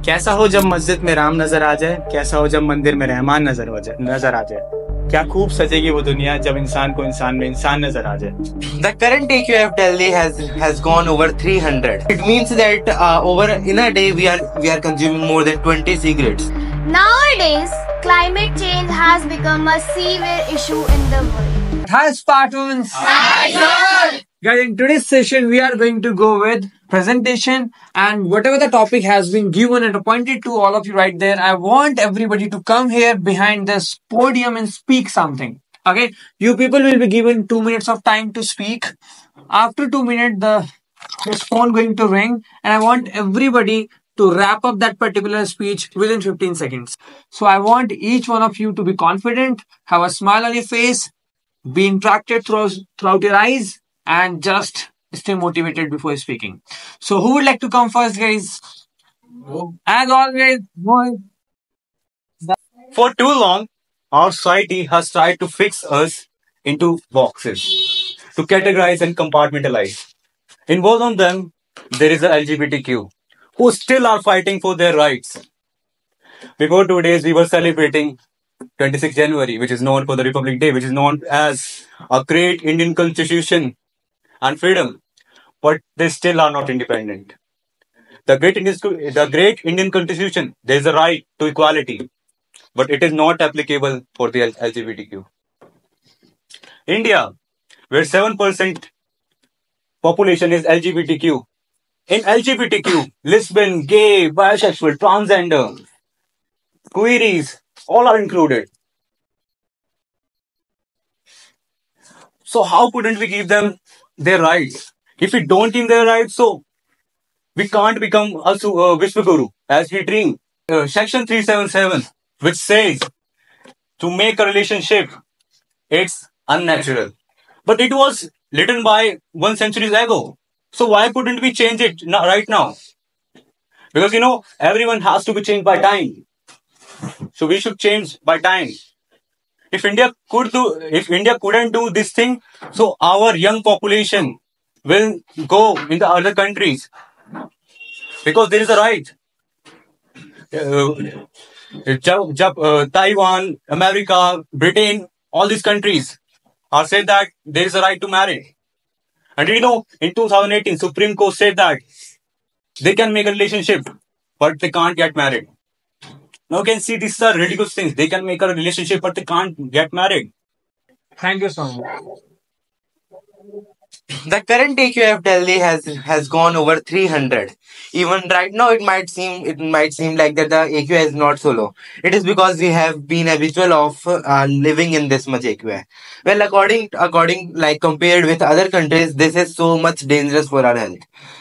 कैसा हो जब मस्जिद में राम नजर आ जाए, कैसा हो जब मंदिर में रहमान नजर आ जाए। क्या खूब सजेगी वो दुनिया जब इंसान को इंसान में इंसान नजर आ जाए। The current AQI of Delhi has gone over 300. It means that over in a day we are consuming more than 20 cigarettes. Nowadays, climate change has become a severe issue in the world. Hi Spartans! Guys, in today's session we are going to go with presentation, and whatever the topic has been given and appointed to all of you right there, I want everybody to come here behind this podium and speak something. Okay, you people will be given 2 minutes of time to speak. After 2 minutes, this phone going to ring, and I want everybody to wrap up that particular speech within 15 seconds. So I want each one of you to be confident, have a smile on your face, be interacted throughout your eyes, and just stay motivated before speaking. So who would like to come first, guys? As always, boy. For too long, our society has tried to fix us into boxes, to categorize and compartmentalize. In both of them, there is the LGBTQ, who still are fighting for their rights. Before 2 days, we were celebrating 26 January, which is known for the Republic Day, which is known as a great Indian constitution and freedom, but they still are not independent. The great Indian constitution, there is a right to equality, but it is not applicable for the LGBTQ. India, where 7% population is LGBTQ. In LGBTQ, lesbian, gay, bisexual, transgender, queries, all are included. So how couldn't we give them their rights? If we don't give their rights, so we can't become a Vishwaguru as we dream. Section 377, which says to make a relationship, it's unnatural. But it was written by 1 century ago. So why couldn't we change it right now? Because everyone has to be changed by time. So we should change by time. If India couldn't do this thing, so our young population will go in the other countries because there is a right. Taiwan, America, Britain, all these countries are said that there is a right to marry. And in 2018, Supreme Court said that they can make a relationship, but they can't get married. Now you can see these are ridiculous things. They can make a relationship, but they can't get married. Thank you so much. The current AQI of Delhi has gone over 300. Even right now, it might seem like that the AQI is not so low. It is because we have been habitual of living in this much AQI. Well, according like compared with other countries, this is so much dangerous for our health.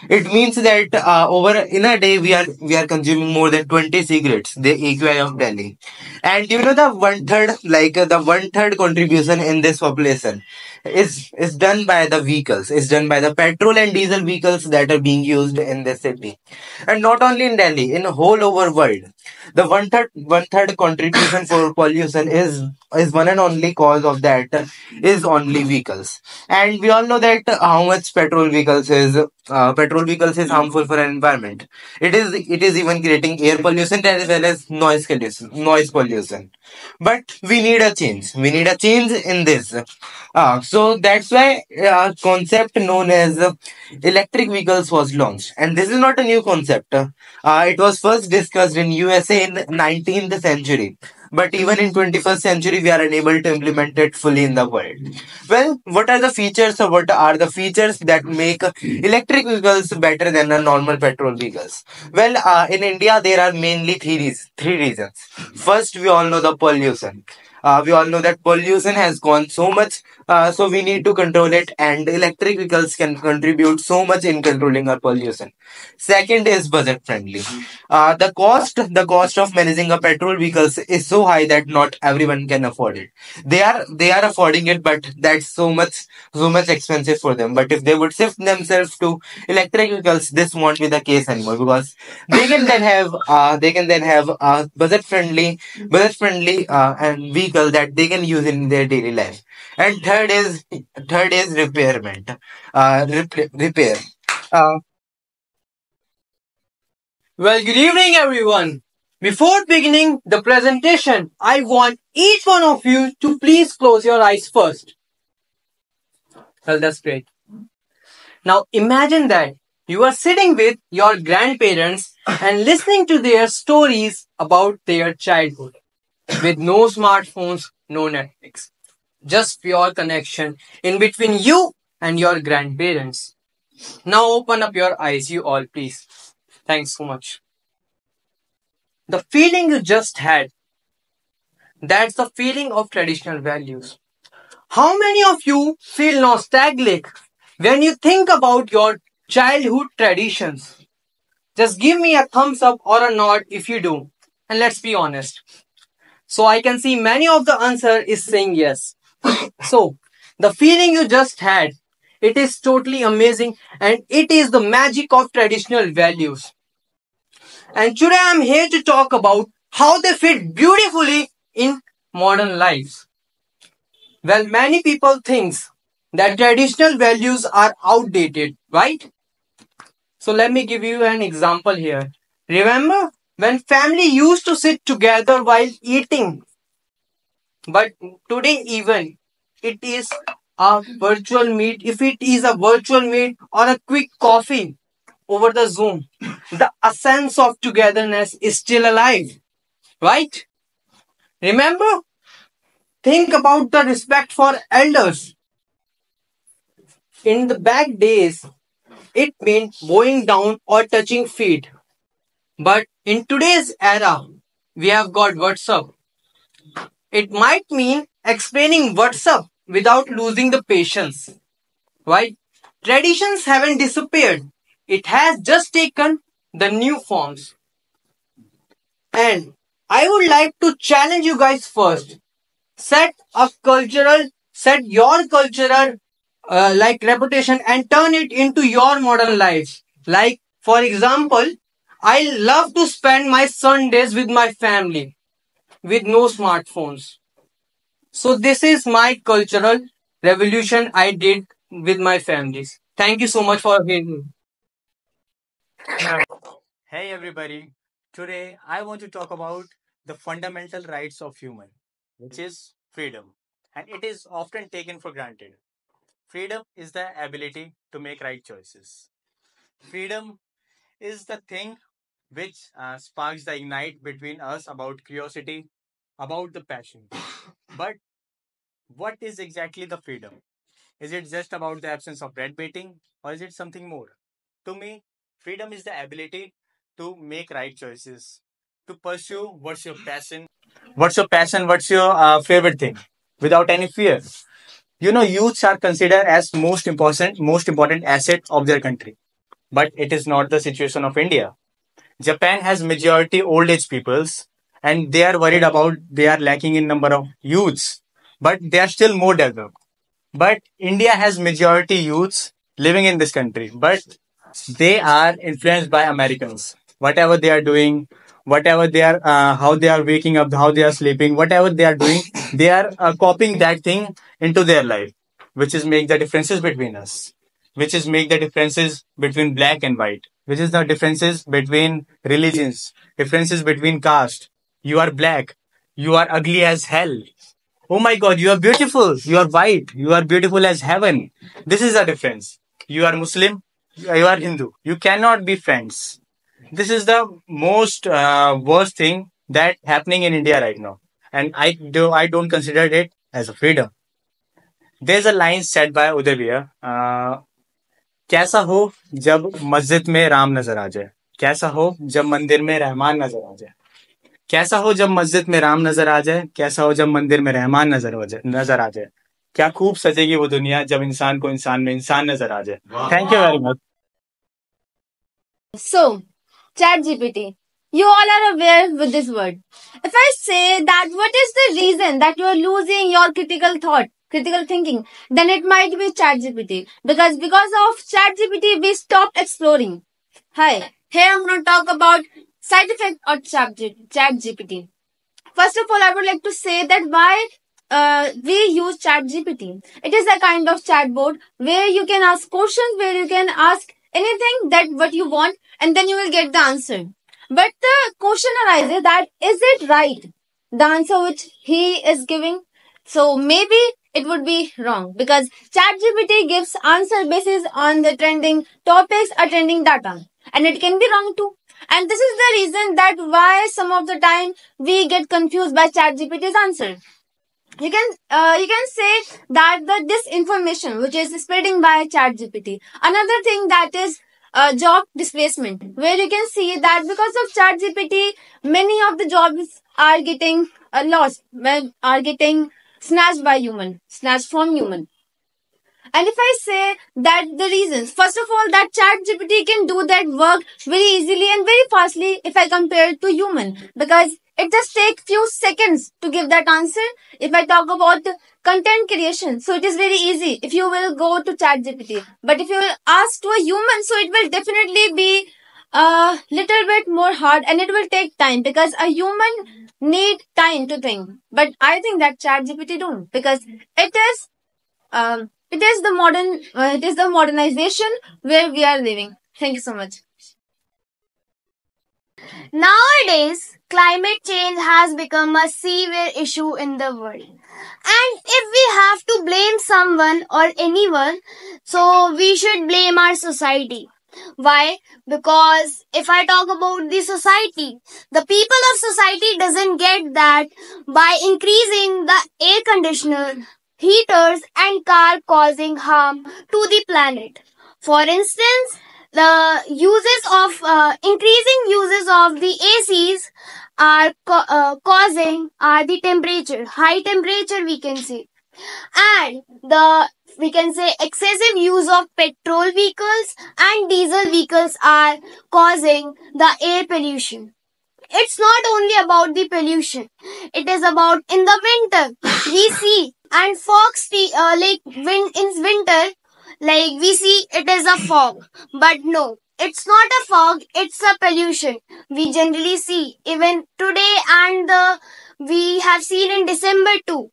It means that over in a day we are consuming more than 20 cigarettes. The AQI of Delhi, and the one third contribution in this population is done by the vehicles, is done by the petrol and diesel vehicles that are being used in this city. And not only in Delhi, in the whole over world, the one third contribution for pollution is one and only cause of that is only vehicles. And we all know that how much petrol vehicles is harmful for an environment. It is even creating air pollution as well as noise pollution. But we need a change. We need a change in this. So that's why concept known as electric vehicles was launched, and this is not a new concept. It was first discussed in USA in 19th century, but even in 21st century we are unable to implement it fully in the world. Well, what are the features, or what are the features that make electric vehicles better than the normal petrol vehicles? Well, in India there are mainly three reasons. First, we all know the pollution. We all know that pollution has gone so much, so we need to control it, and electric vehicles can contribute so much in controlling our pollution. Second is budget friendly. The cost of managing a petrol vehicles is so high that not everyone can afford it. They are affording it, but that's so much expensive for them. But if they would shift themselves to electric vehicles, this won't be the case anymore, because they can then have budget friendly and vehicle that they can use in their daily life. And third is repair. Uh, Well, good evening, everyone. Before beginning the presentation, I want each one of you to please close your eyes first. Well, that's great. Now, imagine that you are sitting with your grandparents and listening to their stories about their childhood with no smartphones, no Netflix, just pure connection in between you and your grandparents. Now, open up your eyes, you all, please. Thanks so much. The feeling you just had, that's the feeling of traditional values. How many of you feel nostalgic when you think about your childhood traditions? Just give me a thumbs up or a nod if you do. And let's be honest. So I can see many of the answer is saying yes. So the feeling you just had, it is totally amazing and it is the magic of traditional values. And today I'm here to talk about how they fit beautifully in modern lives. Well, many people think that traditional values are outdated, right? So let me give you an example here. Remember when family used to sit together while eating, but today even it is a virtual meet. If it is a virtual meet or a quick coffee over the Zoom, the essence of togetherness is still alive, right? Remember, think about the respect for elders. In the back days, it meant bowing down or touching feet. But in today's era, we have got WhatsApp. It might mean explaining WhatsApp without losing the patience. Right? Traditions haven't disappeared. It has just taken the new forms. And I would like to challenge you guys first. Set your cultural like reputation and turn it into your modern life. Like, for example, I love to spend my Sundays with my family with no smartphones. So this is my cultural revolution I did with my families. Thank you so much for hearing. Hey everybody, today I want to talk about the fundamental rights of human, which is freedom, and it is often taken for granted. Freedom is the ability to make right choices. Freedom is the thing which sparks the ignite between us about curiosity, about the passion. But what is exactly the freedom? Is it just about the absence of red baiting or is it something more? To me, freedom is the ability to make right choices, to pursue what's your favorite thing without any fear. You know, youths are considered as most important asset of their country. But it is not the situation of India. Japan has majority old age peoples and they are worried about they are lacking in number of youths, but they are still more developed. But India has majority youths living in this country, but they are influenced by Americans. Whatever they are doing, whatever they are, how they are waking up, how they are sleeping, whatever they are doing, they are copying that thing into their life, which is make the differences between us, which is make the differences between black and white, which is the differences between religions, differences between caste. You are black, you are ugly as hell. Oh my God, you are beautiful. You are white. You are beautiful as heaven. This is the difference. You are Muslim. You are Hindu. You cannot be friends. This is the most worst thing that happening in India right now, and I don't consider it as a freedom. There's a line said by Uday Bhaiya, कैसा हो जब मस्जिद में राम नजर आ जाए, कैसा हो जब मंदिर में रहमान नजर आ जाए, कैसा हो जब मस्जिद में राम नजर आ जाए, कैसा हो जब मंदिर में रहमान नजर आ जाए, क्या खूब सजेगी वो दुनिया जब इंसान को इंसान में इंसान नजर आ जाए. Thank you very much. So, ChatGPT. You all are aware with this word. If I say that what is the reason that you are losing your critical thought, critical thinking, then it might be ChatGPT. Because of ChatGPT, we stopped exploring. Hi, here I'm going to talk about side effect of ChatGPT. First of all, I would like to say that why we use ChatGPT. It is a kind of chatbot where you can ask questions, where you can ask anything that what you want, and then you will get the answer. But the question arises that is it right? The answer which he is giving. So maybe it would be wrong because ChatGPT gives answer basis on the trending topics or trending data. And it can be wrong too. And this is the reason that why some of the time we get confused by ChatGPT's answer. You can say that the disinformation which is spreading by ChatGPT. Another thing that is job displacement, where you can see that because of ChatGPT, many of the jobs are getting lost, are getting snatched from human. And if I say that the reasons, first of all, that ChatGPT can do that work very easily and very fastly if I compare it to human, because it just takes few seconds to give that answer. If I talk about content creation, so it is very easy if you will go to ChatGPT. But if you will ask to a human, so it will definitely be a little bit more hard and it will take time because a human need time to think. But I think that ChatGPT don't, because it is the modernization where we are living. Thank you so much. Nowadays, climate change has become a severe issue in the world. And if we have to blame someone or anyone, so we should blame our society. Why? Because if I talk about the society, the people of society doesn't get that by increasing the air conditioner, heaters and car causing harm to the planet. For instance, the uses of increasing uses of the ACs are causing the temperature, high temperature we can say, and the we can say excessive use of petrol vehicles and diesel vehicles are causing the air pollution. It's not only about the pollution. It is about in the winter we see and like in winter, like we see it is a fog, but no, it's not a fog. It's a pollution. We generally see even today and we have seen in December too.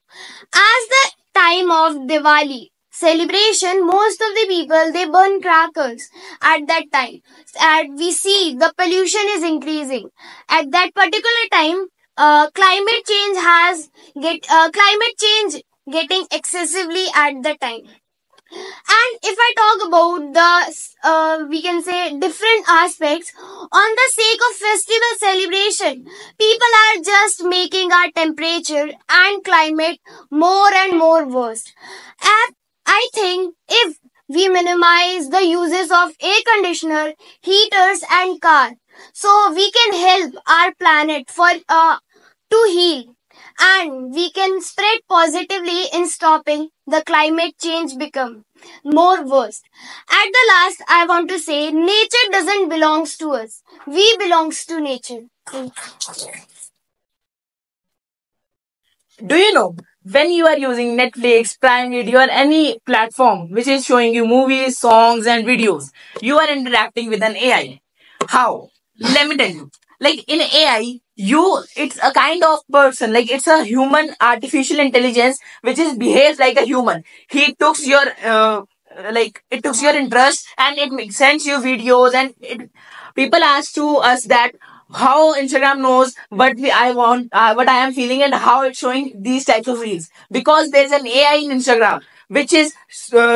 As the time of Diwali celebration, most of the people they burn crackers at that time, and we see the pollution is increasing at that particular time. Climate change getting excessively at the time. And if I talk about the, we can say different aspects on the sake of festival celebration, people are just making our temperature and climate more and more worse. And I think if we minimize the uses of air conditioner, heaters and car, so we can help our planet for to heal, and we can spread positively in stopping the climate change become more worse. At the last, I want to say nature doesn't belongs to us. We belongs to nature. Do you know when you are using Netflix, Prime Video, or any platform which is showing you movies, songs, and videos, you are interacting with an AI? How? Let me tell you. Like in AI, it's a kind of person, like it's a human artificial intelligence which is behaves like a human. He took your it took your interest and sends you videos, and people ask to us that how Instagram knows what I am feeling and how it's showing these types of reels, because there's an AI in Instagram which is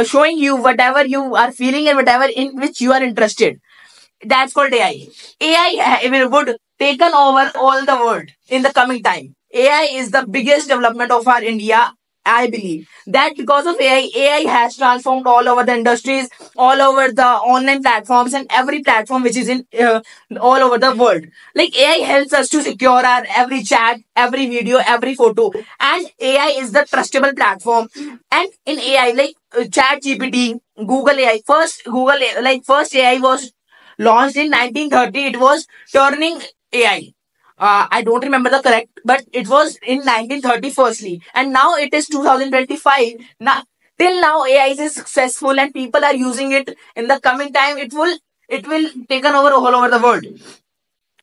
showing you whatever you are feeling and whatever in which you are interested. That's called AI. AI would taken over all the world in the coming time. AI is the biggest development of our India. I believe that because of AI has transformed all over the industries, all over the online platforms, and every platform which is in all over the world. Like AI helps us to secure our every chat, every video, every photo, and AI is the trustable platform. And in AI, like Chat GPT, Google AI, first AI was launched in 1930. It was turning AI. I don't remember the correct, but it was in 1930 firstly, and now it is 2025. Now, till now, AI is successful, and people are using it. In the coming time, it will taken over all over the world.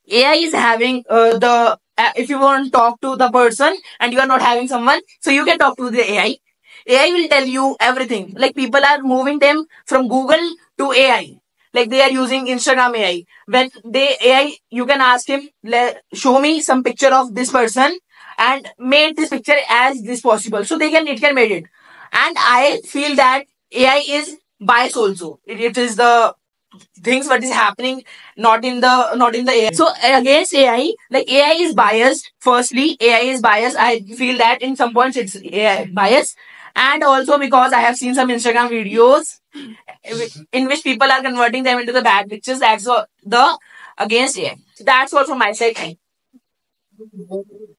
AI is having if you want to talk to the person and you are not having someone, so you can talk to the AI. AI will tell you everything. Like people are moving them from Google to AI. Like they are using Instagram AI. When they AI, you can ask him, show me some picture of this person and made this picture as this possible. So it can made it. And I feel that AI is bias also. It is the things what is happening not in the AI. So against AI, like AI is biased. Firstly, AI is biased. I feel that in some points it's AI biased. And also because I have seen some Instagram videos in which people are converting them into the bad pictures. That's the against AI. That's all from my side. Thank you.